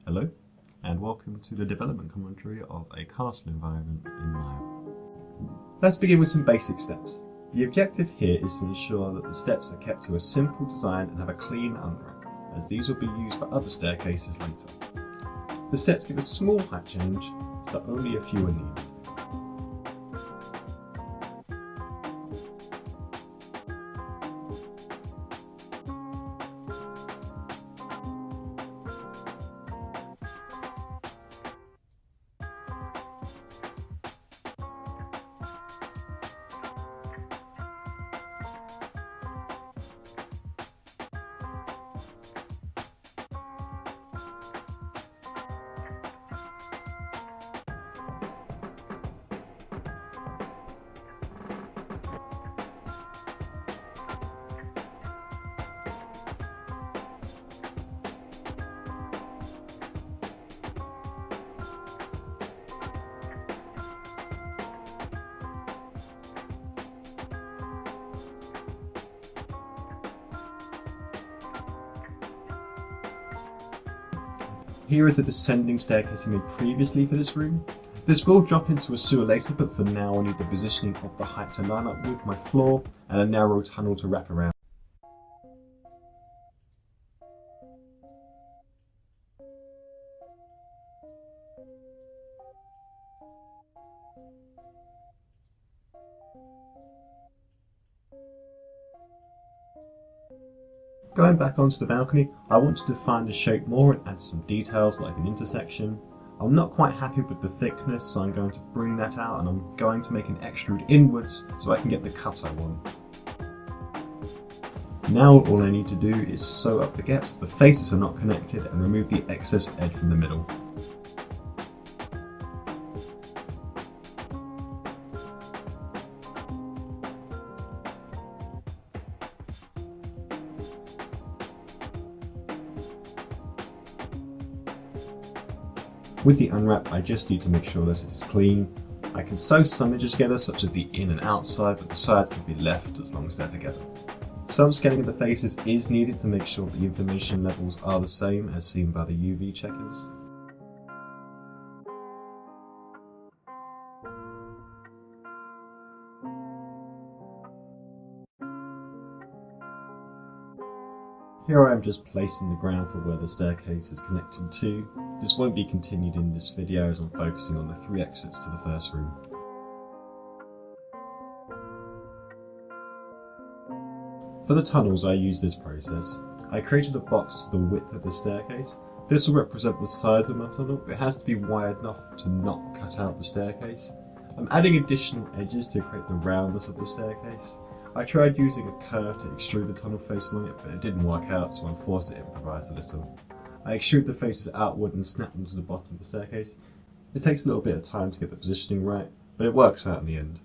Hello, and welcome to the development commentary of a castle environment in Maya. Let's begin with some basic steps. The objective here is to ensure that the steps are kept to a simple design and have a clean unwrap, as these will be used for other staircases later. The steps give a small height change, so only a few are needed. Here is a descending staircase I made previously for this room. This will drop into a sewer later, but for now I need the positioning of the height to line up with my floor and a narrow tunnel to wrap around. Going back onto the balcony, I want to define the shape more and add some details like an intersection. I'm not quite happy with the thickness, so I'm going to bring that out and I'm going to make an extrude inwards so I can get the cut I want. Now all I need to do is sew up the gaps, the faces are not connected, and remove the excess edge from the middle. With the unwrap, I just need to make sure that it's clean. I can sew some edges together, such as the in and outside, but the sides can be left as long as they're together. Some scanning of the faces is needed to make sure that the information levels are the same as seen by the UV checkers. Here I am just placing the ground for where the staircase is connected to. This won't be continued in this video as I'm focusing on the 3 exits to the first room. For the tunnels I used this process. I created a box to the width of the staircase. This will represent the size of my tunnel, but it has to be wide enough to not cut out the staircase. I'm adding additional edges to create the roundness of the staircase. I tried using a curve to extrude the tunnel face along it, but it didn't work out, so I'm forced to improvise a little. I extrude the faces outward and snap them to the bottom of the staircase. It takes a little bit of time to get the positioning right, but it works out in the end.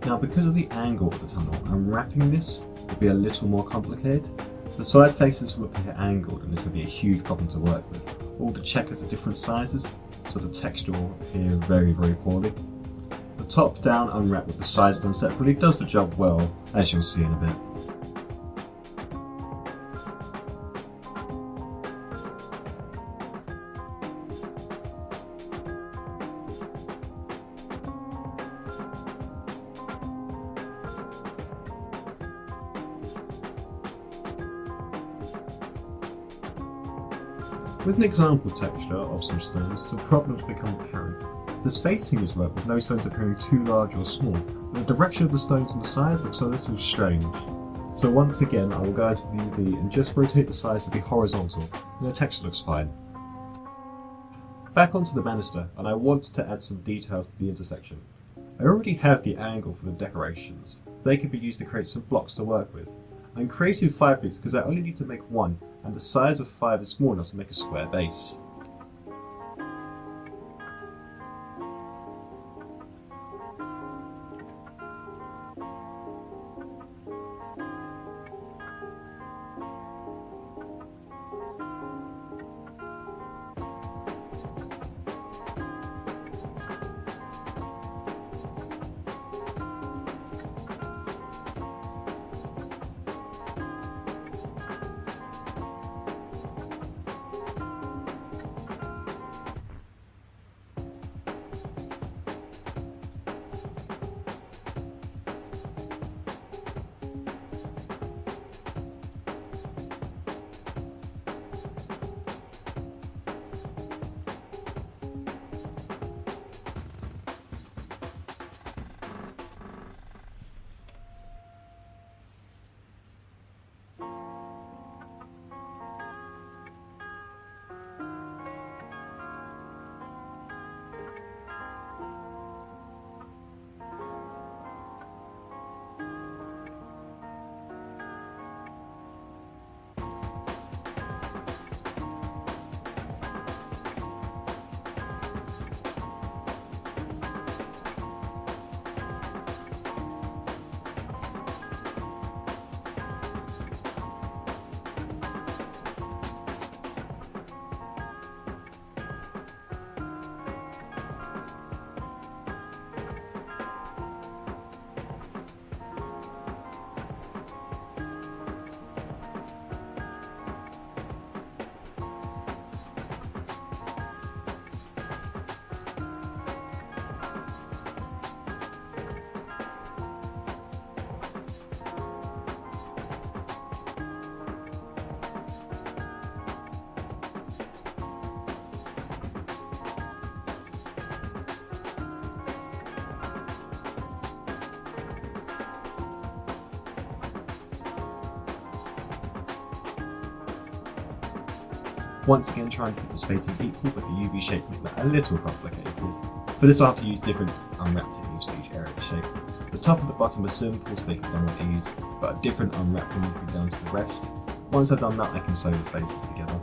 Now, because of the angle of the tunnel, unwrapping this will be a little more complicated. The side faces will appear angled and this will be a huge problem to work with. All the checkers are different sizes, so the texture will appear very, very poorly. The top down unwrap with the sides done separately does the job well, as you'll see in a bit. With an example texture of some stones, some problems become apparent. The spacing is right, with no stones appearing too large or small, but the direction of the stones on the side looks a little strange. So once again, I will go into the UV and just rotate the sides to be horizontal, and the texture looks fine. Back onto the banister, and I want to add some details to the intersection. I already have the angle for the decorations, so they can be used to create some blocks to work with. I'm creating 5 blocks because I only need to make one, and the size of 5 is small enough to make a square base. Once again, trying to keep the spacing equal, but the UV shapes make that a little complicated. For this I'll have to use different unwrap techniques for each area of the shape. The top and the bottom are simple, so they can be done with ease, but a different unwrap will need to be done to the rest. Once I've done that, I can sew the faces together.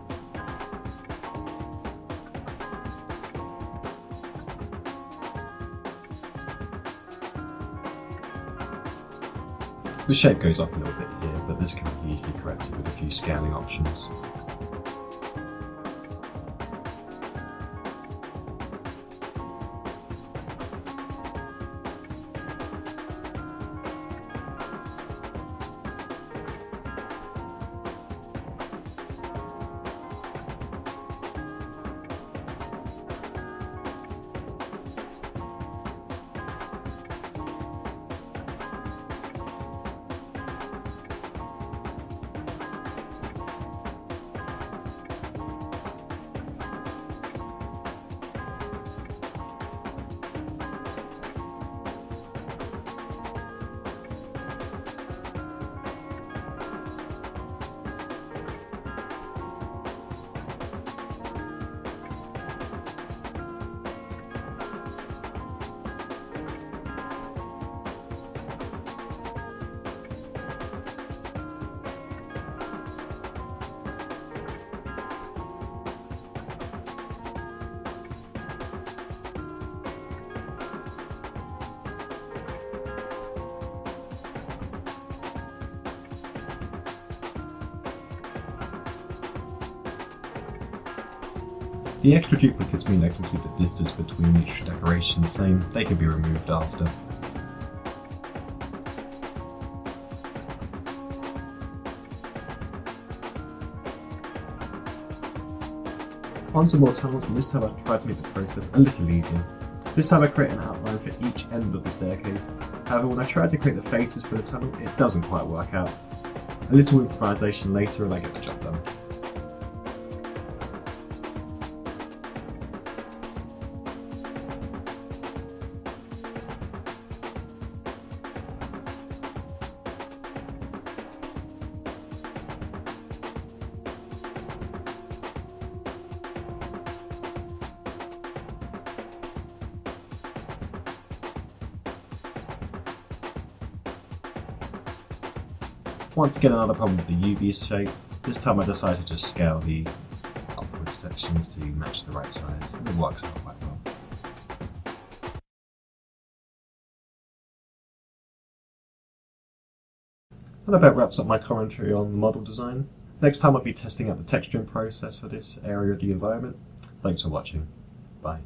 The shape goes off a little bit here, but this can be easily corrected with a few scaling options. The extra duplicates mean I can keep the distance between each decoration the same, they can be removed after. Onto more tunnels, and this time I've tried to make the process a little easier. This time I create an outline for each end of the staircase. However, when I try to create the faces for the tunnel, it doesn't quite work out. A little improvisation later and I get the job done. Once again, another problem with the UV shape. This time I decided to scale the upward sections to match the right size, and it works out quite well. And I bet wraps up my commentary on model design. Next time I'll be testing out the texturing process for this area of the environment. Thanks for watching. Bye.